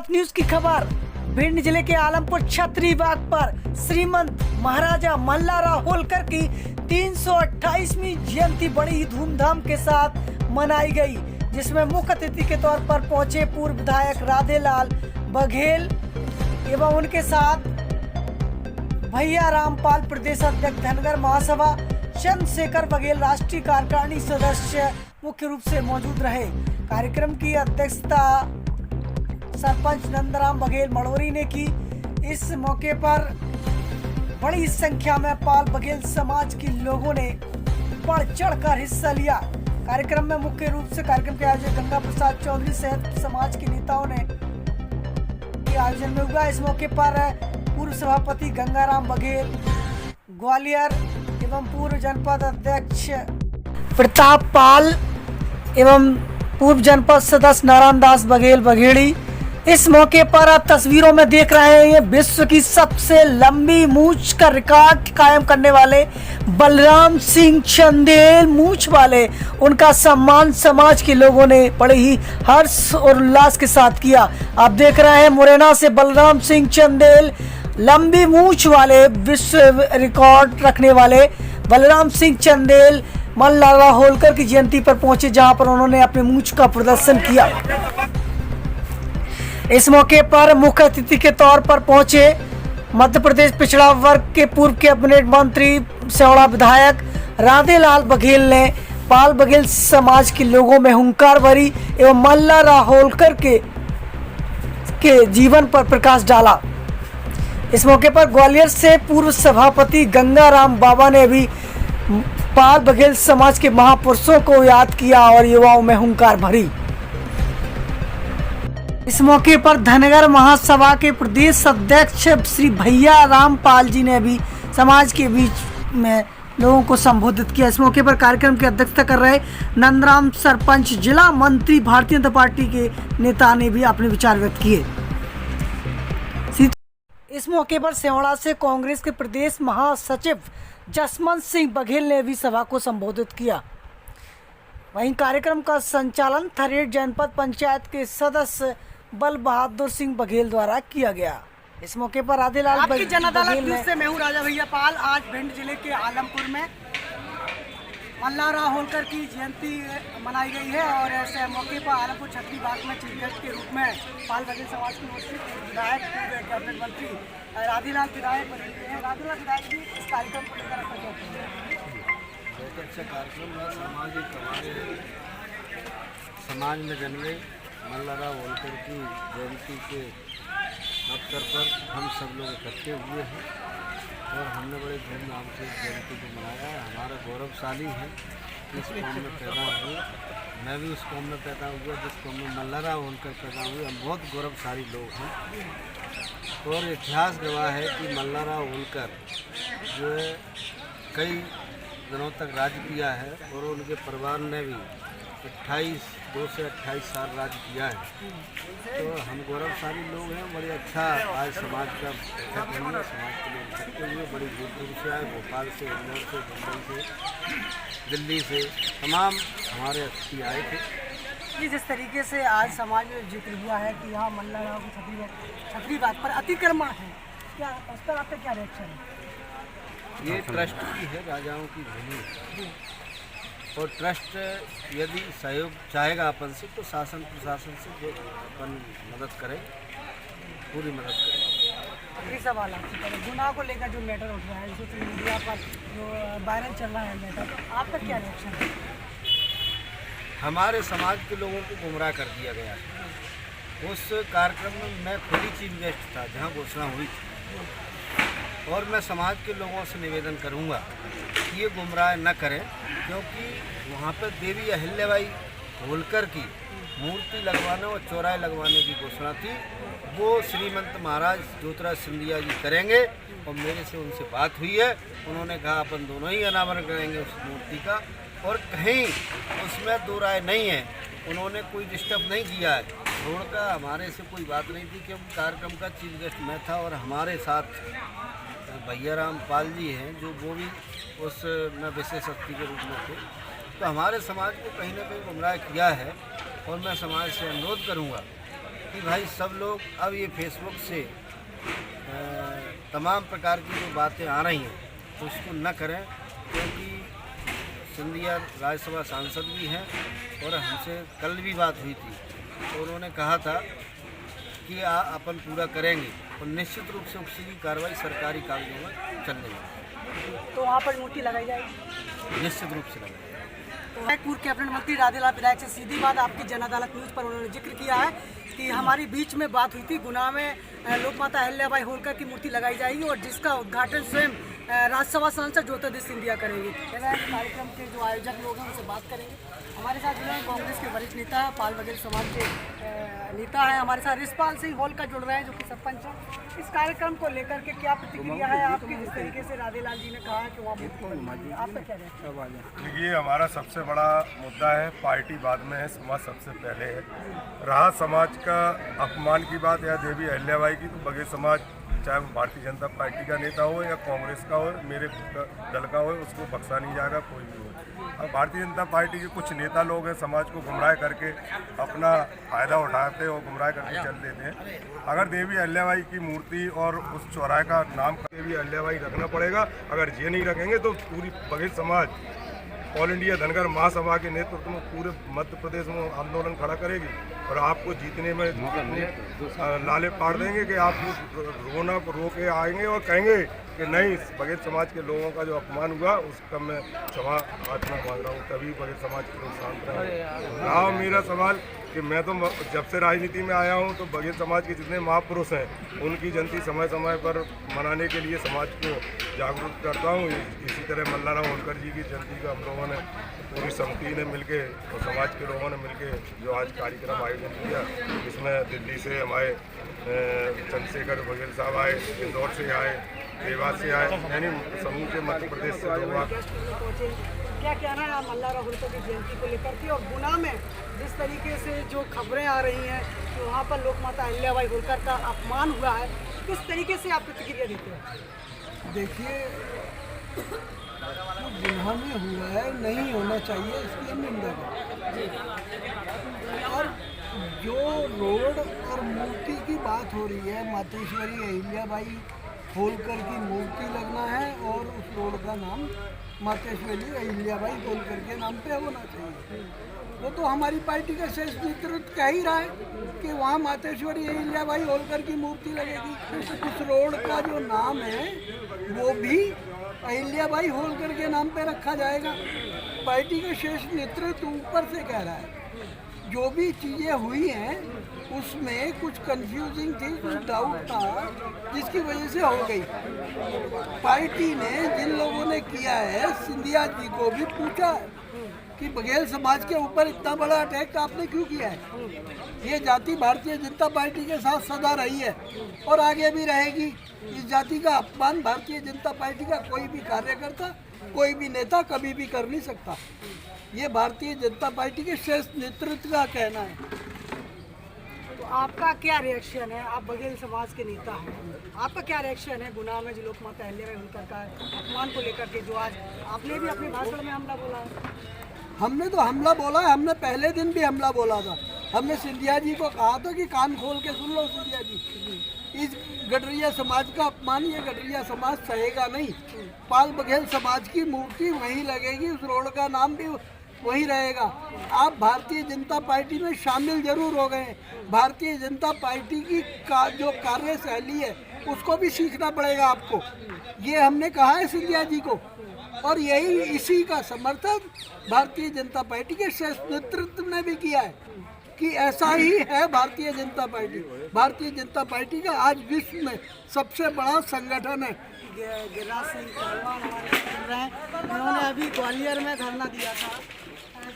Top news की खबर। भिंड जिले के आलमपुर छतरी बाग पर श्रीमंत महाराजा मल्लाराव होलकर की 328वीं जयंती बड़ी ही धूमधाम के साथ मनाई गई, जिसमें मुख्य अतिथि के तौर पर पहुंचे पूर्व विधायक राधेलाल बघेल एवं उनके साथ भैया रामपाल प्रदेश अध्यक्ष धनगर महासभा, चंद्रशेखर बघेल राष्ट्रीय कार्यकारिणी सदस्य मुख्य रूप से मौजूद रहे। कार्यक्रम की अध्यक्षता सरपंच नंदराम बघेल मड़ोरी ने की। इस मौके पर बड़ी संख्या में पाल बघेल समाज के लोगों ने बढ़ चढ़कर हिस्सा लिया। कार्यक्रम में मुख्य रूप से कार्यक्रम के आयोजक गंगा प्रसाद चौधरी सहित समाज के नेताओं ने आयोजन में हुआ। इस मौके पर पूर्व सभापति गंगाराम बघेल ग्वालियर एवं पूर्व जनपद अध्यक्ष प्रताप पाल एवं पूर्व जनपद सदस्य नारायण दास बघेल बघेड़ी। इस मौके पर आप तस्वीरों में देख रहे हैं, ये विश्व की सबसे लंबी मूंछ का रिकॉर्ड कायम करने वाले बलराम सिंह चंदेल मूंछ वाले, उनका सम्मान समाज के लोगों ने बड़े ही हर्ष और उल्लास के साथ किया। आप देख रहे हैं मुरैना से बलराम सिंह चंदेल, लंबी मूंछ वाले विश्व रिकॉर्ड रखने वाले बलराम सिंह चंदेल मल्लाराव होलकर की जयंती पर पहुंचे, जहां पर उन्होंने अपने मूंछ का प्रदर्शन किया। इस मौके पर मुख्य अतिथि के तौर पर पहुंचे मध्य प्रदेश पिछड़ा वर्ग के पूर्व कैबिनेट मंत्री सेवड़ा विधायक राधेलाल बघेल ने पाल बघेल समाज के लोगों में हुंकार भरी एवं मल्लाराव होलकर के जीवन पर प्रकाश डाला। इस मौके पर ग्वालियर से पूर्व सभापति गंगाराम बाबा ने भी पाल बघेल समाज के महापुरुषों को याद किया और युवाओं में हुंकार भरी। इस मौके पर धनगर महासभा के प्रदेश अध्यक्ष श्री भैया रामपाल जी ने भी समाज के बीच में लोगों को संबोधित किया। इस मौके पर कार्यक्रम की अध्यक्षता कर रहे नंदराम सरपंच, जिला मंत्री, भारतीय जनता पार्टी के नेता ने भी अपने विचार व्यक्त किए। इस मौके पर सेवड़ा से कांग्रेस के प्रदेश महासचिव जसवंत सिंह बघेल ने भी सभा को संबोधित किया। वहीं कार्यक्रम का संचालन थरेट जनपद पंचायत के सदस्य बल बहादुर सिंह बघेल द्वारा किया गया। इस मौके पर राधेलाल आपकी जनता न्यूज़ से मैं हूं राजा भैया पाल। आज भिंड जिले के आलमपुर में मल्लाराव होलकर की जयंती मनाई गई है और ऐसे मौके पर आलमपुर छतरी बाग में चीफ गेस्ट के रूप में पाल बघेल समाज की ओर से विधायक कैबिनेट मंत्री राधेलाल विधायक भी इस कार्यक्रम को लेकर बहुत अच्छा कार्यक्रम है। समाज में जन्मे मल्लाराव होलकर की जयंती के अवसर पर हम सब लोग इकट्ठे हुए हैं और हमने बड़े धूमधाम से जयंती को मनाया है। हमारा गौरवशाली है इस कौम में पैदा हुए, मैं भी उस कौम में पैदा हुआ जिस कौम में मल्लाराव होलकर पैदा हुए। हम बहुत गौरवशाली लोग हैं और इतिहास गवाह है कि मल्लाराव होलकर जो है कई दिनों तक राज किया है और उनके परिवार ने भी 2 से 28 साल राज किया है। तो हम गौरवशाली लोग हैं। बड़े अच्छा आज समाज का बैठक हुई है, समाज के लोग इकट्ठे हुए, बड़ी दूर दूर से आए, भोपाल से, इंदौर से, मुंबई से, दिल्ली से, तमाम हमारे अतिथि आए थे। ये जिस तरीके से आज समाज में जिक्र हुआ है कि यहाँ मल्लाराव की छतरी बाग पर अतिक्रमण है, क्या उस पर आपका क्या रिएक्शन है? ये ट्रस्ट की है, राजाओं की भूमि और ट्रस्ट यदि सहयोग चाहेगा अपन से तो शासन प्रशासन से जो अपन मदद करें, पूरी मदद करें। ये सवाल आपसे गुनाह को लेकर जो मैटर उठ रहा है, सोशल मीडिया पर जो वायरल चल रहा है मैटर, आपका क्या रिएक्शन है? हमारे समाज के लोगों को गुमराह कर दिया गया है। उस कार्यक्रम में मैं खुद ही चीफ गेस्ट था जहाँ घोषणा हुई थी और मैं समाज के लोगों से निवेदन करूँगा कि ये गुमराह न करें, क्योंकि वहाँ पर देवी अहिल्याबाई होलकर की मूर्ति लगवाने और चौराहे लगवाने की घोषणा थी। वो श्रीमंत महाराज ज्योतिराज सिंधिया जी करेंगे और मेरे से उनसे बात हुई है। उन्होंने कहा अपन दोनों ही अनावरण करेंगे उस मूर्ति का और कहीं उसमें दो राय नहीं है। उन्होंने कोई डिस्टर्ब नहीं किया है, रोड का हमारे से कोई बात नहीं थी, क्योंकि कार्यक्रम का चीफ गेस्ट मैं था और हमारे साथ भैया रामपाल जी हैं जो वो भी उस में विशेष अतिथि के रूप में थे। तो हमारे समाज को कहीं ना कहीं गुमराह किया है और मैं समाज से अनुरोध करूंगा कि भाई सब लोग अब ये फेसबुक से तमाम प्रकार की जो बातें आ रही हैं तो उसको न करें, क्योंकि सिंधिया राज्यसभा सांसद भी हैं और हमसे कल भी बात हुई थी तो उन्होंने कहा था कि अपन पूरा करेंगे और निश्चित रूप से उसकी कार्रवाई सरकारी कागजों में चलने लगी। तो वहाँ पर मूर्ति लगाई जाएगी? निश्चित रूप से लगाई। तो पूर्व कैबिनेट मंत्री राधेलाल विधायक से सीधी बात आपकी जन अदालत न्यूज़ पर उन्होंने जिक्र किया है कि हमारी बीच में बात हुई थी, गुना में लोकमाता अहिल्याबाई होलकर की मूर्ति लगाई जाएगी और जिसका उद्घाटन स्वयं राज्यसभा सांसद ज्योतिरादित्य सिंधिया करेंगे। कार्यक्रम के जो आयोजक लोग हैं उनसे बात करेंगे। हमारे साथ जुड़े हैं कांग्रेस के वरिष्ठ नेता पाल बघेल समाज के नेता हैं, हमारे साथ रिशपाल सिंह होलकर जुड़ रहे हैं जो कि सरपंच हैं। इस कार्यक्रम को लेकर के क्या प्रतिक्रिया है आपकी? जिस तरीके से राधेलाल जी ने कहा कि वहाँ आपका क्या है? देखिए, हमारा सबसे बड़ा मुद्दा है पार्टी बाद में है, समाज सबसे पहले है। रहा समाज का अपमान की बात या देवी अहिल्याबाई की, तो बघेल समाज चाहे वो भारतीय जनता पार्टी का नेता हो या कांग्रेस का हो, मेरे दल का हो, उसको बख्शा नहीं जाएगा कोई भी हो। अब भारतीय जनता पार्टी के कुछ नेता लोग हैं समाज को गुमराह करके अपना फ़ायदा उठाते और गुमराह करके चल देते हैं। अगर देवी अहिल्याबाई की मूर्ति और उस चौराहे का नाम देवी अहिल्याबाई रखना पड़ेगा। अगर ये नहीं रखेंगे तो पूरी बघेल समाज ऑल इंडिया धनगर महासभा के नेतृत्व में पूरे मध्य प्रदेश में आंदोलन खड़ा करेगी और आपको जीतने में लाले पाड़ देंगे कि आपको रोना रो के आएंगे और कहेंगे कि नहीं, बघेल समाज के लोगों का जो अपमान हुआ उसका मैं क्षमा प्रार्थना मांग रहा हूँ, तभी बघेल समाज के लोग शांत रहेंगे। रहा मेरा सवाल कि मैं तो जब से राजनीति में आया हूँ तो बघेल समाज के जितने महापुरुष हैं उनकी जयंती समय समय पर मनाने के लिए समाज को जागरूक करता हूँ। इसी तरह मल्लाराव होलकर जी की जयंती का हम लोगों ने पूरी समिति ने मिलके और समाज के लोगों ने मिलके जो आज कार्यक्रम आयोजन किया, इसमें दिल्ली से हमारे चंद्रशेखर बघेल साहब आए, इंदौर से आए, देवास से आए, यानी समूचे मध्य प्रदेश से लोग। क्या कहना है मल्लाराव होलकर की जयंती को लेकर के और गुना में जिस तरीके से जो खबरें आ रही हैं कि वहाँ पर लोकमाता अहिल्याबाई होलकर का अपमान हुआ है, किस तरीके से आप प्रतिक्रिया देते हैं? देखिए, जो गुना में हुआ है नहीं होना चाहिए, इसकी हम निंदा करें। और जो रोड और मूर्ति की बात हो रही है, मातेश्वरी अहिल्याबाई होलकर की मूर्ति लगना है और उस रोड का नाम मातेश्वरी अहिल्याबाई होलकर के नाम पे होना चाहिए। वो तो हमारी पार्टी का शीर्ष नेतृत्व कह ही रहा है कि वहाँ मातेश्वरी अहिल्याबाई होलकर की मूर्ति लगेगी। उस रोड का जो नाम है वो भी अहिल्याबाई होलकर के नाम पे रखा जाएगा। पार्टी का शीर्ष नेतृत्व ऊपर से कह रहा है। जो भी चीज़ें हुई हैं उसमें कुछ कंफ्यूजिंग थी, कुछ डाउट था, जिसकी वजह से हो गई। पार्टी ने जिन लोगों ने किया है, सिंधिया जी को भी पूछा कि बघेल समाज के ऊपर इतना बड़ा अटैक आपने क्यों किया है। ये जाति भारतीय जनता पार्टी के साथ सदा रही है और आगे भी रहेगी। इस जाति का अपमान भारतीय जनता पार्टी का कोई भी कार्यकर्ता, कोई भी नेता कभी भी कर नहीं सकता। ये भारतीय जनता पार्टी के शीर्ष नेतृत्व का कहना है। तो आपका क्या रिएक्शन है? आप बघेल समाज के नेता हैं, आपका क्या रिएक्शन है गुना में जो लोकमाता अहिल्याबाई होलकर का अपमान को लेकर के, जो आज आपने भी अपने भाषण में हमला बोला है? हमने तो हमला बोला है, हमने पहले दिन भी हमला बोला था। हमने सिंधिया जी को कहा था कि कान खोल के सुन लो सिंधिया जी, इस गडरिया समाज का अपमान ये गडरिया समाज सहेगा नहीं। पाल बघेल समाज की मूर्ति वहीं लगेगी, उस रोड का नाम भी वही रहेगा। आप भारतीय जनता पार्टी में शामिल जरूर हो गए, भारतीय जनता पार्टी की जो कार्यशैली है उसको भी सीखना पड़ेगा आपको। ये हमने कहा है सिंधिया जी को और यही इसी का समर्थन भारतीय जनता पार्टी के शीर्ष नेतृत्व ने भी किया है कि ऐसा ही है भारतीय जनता पार्टी। भारतीय जनता पार्टी का आज विश्व में सबसे बड़ा संगठन है। गिरिराज सिंह पहलवान हमारे सुन रहे हैं, उन्होंने अभी ग्वालियर में धरना दिया था।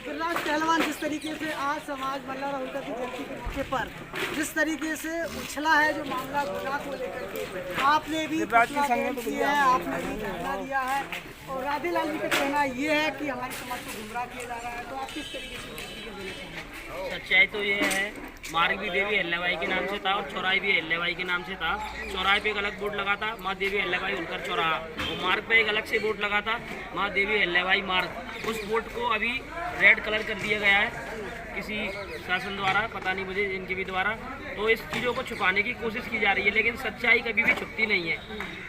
गिरिराज पहलवान, जिस तरीके से आज समाज मल्लाराव होलकर की जयंती के मौके पर जिस तरीके से उछला है जो मामला गुना को लेकर के, आपने भी किया है, आपने भी धरना दिया है और राधेलाल जी का कहना ये है कि हमारे समाज को गुमराह किया जा रहा है, तो आप किस तरीके से प्रतिक्रिया देना चाहेंगे? सच्चाई तो ये है, मार्ग भी देवी अहिल्याबाई के नाम से था और चौराहे भी अहिल्याबाई के नाम से था। चौराहे पे एक अलग बोर्ड लगा था, माँ देवी अहिल्याबाई होलकर चौराहा, और मार्ग पे एक अलग से बोर्ड लगा था, माँ देवी अहिल्याबाई मार्ग। उस बोर्ड को अभी रेड कलर कर दिया गया है किसी शासन द्वारा, पता नहीं मुझे इनके भी द्वारा। तो इस चीज़ों को छुपाने की कोशिश की जा रही है, लेकिन सच्चाई कभी भी छुपती नहीं है।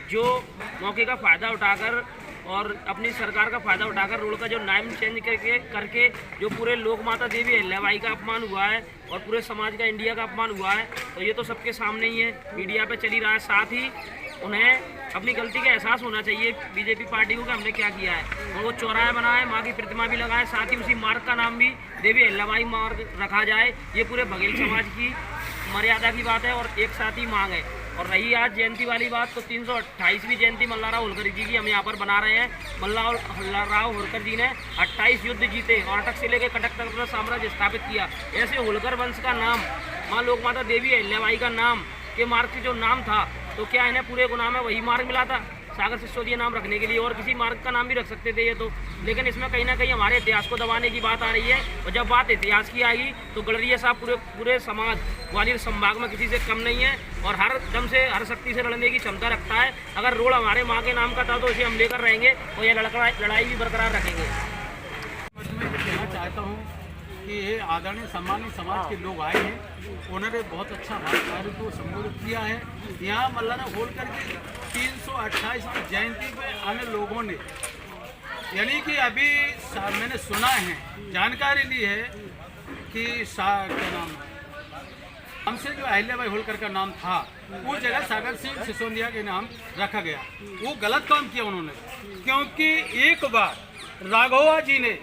जो मौके का फ़ायदा उठाकर और अपनी सरकार का फ़ायदा उठाकर रोड का जो नाम चेंज करके जो पूरे लोक माता देवी अहिल्याबाई का अपमान हुआ है और पूरे समाज का, इंडिया का अपमान हुआ है, तो ये तो सबके सामने ही है, मीडिया पे चली रहा है। साथ ही उन्हें अपनी गलती का एहसास होना चाहिए बीजेपी पार्टी को कि हमने क्या किया है। और वो चौराहा बनाए, माँ की प्रतिमा भी लगाए, साथ ही उसी मार्ग का नाम भी देवी अहिल्याबाई मार्ग रखा जाए। ये पूरे बघेल समाज की मर्यादा की बात है और एक साथ ही मांग है। और रही आज जयंती वाली बात, तो 328वीं जयंती मल्लाराव होलकर जी की हम यहाँ पर बना रहे हैं। मल्लाराव होलकर जी ने 28 युद्ध जीते और अटक से लेकर कटक तक अपना साम्राज्य स्थापित किया। ऐसे होलकर वंश का नाम, माँ लोक माता देवी अहिल्याबाई का नाम के मार्ग के जो नाम था, तो क्या इन्हें पूरे गुनाह में वही मार्ग मिला था सागर सिसोदिया नाम रखने के लिए? और किसी मार्ग का नाम भी रख सकते थे ये तो। लेकिन इसमें कहीं ना कहीं हमारे इतिहास को दबाने की बात आ रही है। और जब बात इतिहास की आएगी तो गडरिया साहब पूरे समाज ग्वालियर संभाग में किसी से कम नहीं है और हर दम से, हर शक्ति से लड़ने की क्षमता रखता है। अगर रोड हमारे माँ के नाम का था तो इसे हम लेकर रहेंगे और यह लड़ाई भी बरकरार रखेंगे। मैं कहना चाहता हूँ कि ये आदरणीय सम्मानित समाज के लोग आए हैं, उन्होंने बहुत अच्छा कार्य को संबोधित किया है। यहाँ मल्लाराव होलकर की 328वीं जयंती पे आने लोगों ने, यानी कि अभी मैंने सुना है, जानकारी ली है कि क्या नाम हमसे जो अहिल्याबाई होलकर का नाम था, उस जगह सागर सिंह सिसोदिया के नाम रखा गया। वो गलत काम किया उन्होंने, क्योंकि एक बार राघवा जी ने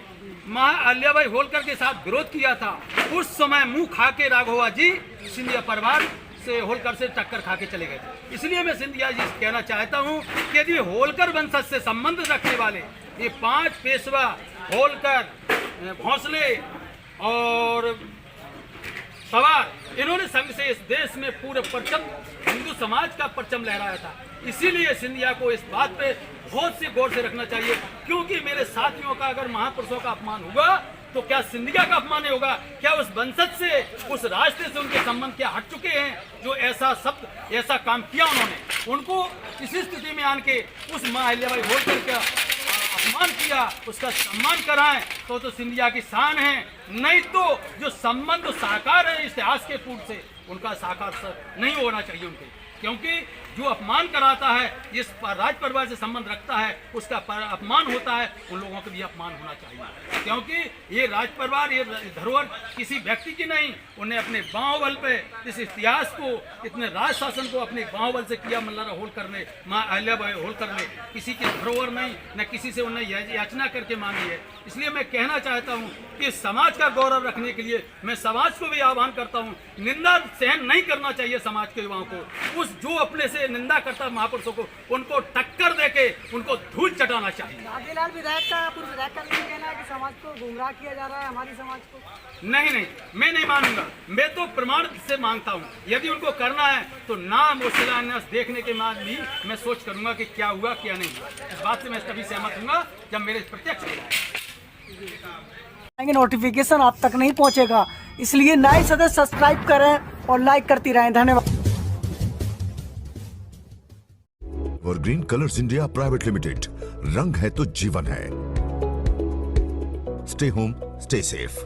माँ अहिल्याबाई होलकर के साथ विरोध किया था। उस समय मुंह खा के राघवा जी सिंधिया परिवार से होलकर से टक्कर खा के चले गए थे। इसलिए मैं सिंधिया जी से कहना चाहता हूँ कि यदि होलकर वंशज से संबंध रखने वाले ये 5 पेशवा होलकर, भोंसले और सवार, इन्होंने संघ से इस देश में पूरे परचम, हिंदू समाज का परचम लहराया था। इसीलिए सिंधिया को इस बात पे बहुत से गौर से रखना चाहिए, क्योंकि मेरे साथियों का अगर महापुरुषों का अपमान होगा तो क्या सिंधिया का अपमान होगा? क्या उस वंशज से, उस राष्ट्र से उनके संबंध क्या हट चुके हैं जो ऐसा शब्द, ऐसा काम किया उन्होंने? उनको इसी स्थिति में आन के उस माँ अहिल्याबाई होलकर का अपमान किया, उसका सम्मान कराएं तो सिंधिया की शान है। नहीं तो जो संबंध साकार है इतिहास के पूर्व से, उनका साकार नहीं होना चाहिए उनके, क्योंकि जो अपमान कराता है, इस राज परिवार से संबंध रखता है, उसका अपमान होता है, उन लोगों को भी अपमान होना चाहिए। क्योंकि ये राज परिवार, ये धरोहर किसी व्यक्ति की नहीं, उन्हें अपने बाहुबल पे इस इतिहास को, इतने राज शासन को अपने बाहुबल से किया मल्लाराव होलकर ने, माँ अहिल्याबाई होलकर ने। किसी की धरोहर नहीं, न किसी से उन्हें याचना करके मांगी है। इसलिए मैं कहना चाहता हूँ कि समाज का गौरव रखने के लिए मैं समाज को भी आह्वान करता हूँ, निंदा सहन नहीं करना चाहिए समाज के युवाओं को। उस जो अपने से निंदा करता महापुरुषों को, उनको टक्कर देके उनको धूल चटाना चाहिए। राधेलाल विधायक का, पूर्व विधायक का कहना है कि समाज को गुमराह किया जा रहा है, हमारी समाज को। नहीं, मैं नहीं मानूंगा। मैं तो प्रमाण से मांगता हूँ, यदि उनको करना है तो नाम और शिलान्यास देखने के बाद भी मैं सोच करूंगा कि क्या हुआ क्या नहीं हुआ। इस बात से मैं तभी सहमत हूँ जब मेरे प्रत्यक्ष नोटिफिकेशन आप तक नहीं पहुंचेगा, इसलिए नए सदस्य सब्सक्राइब करें और लाइक करती रहें। धन्यवाद। और green colours India private limited, रंग है तो जीवन है। Stay home, stay safe.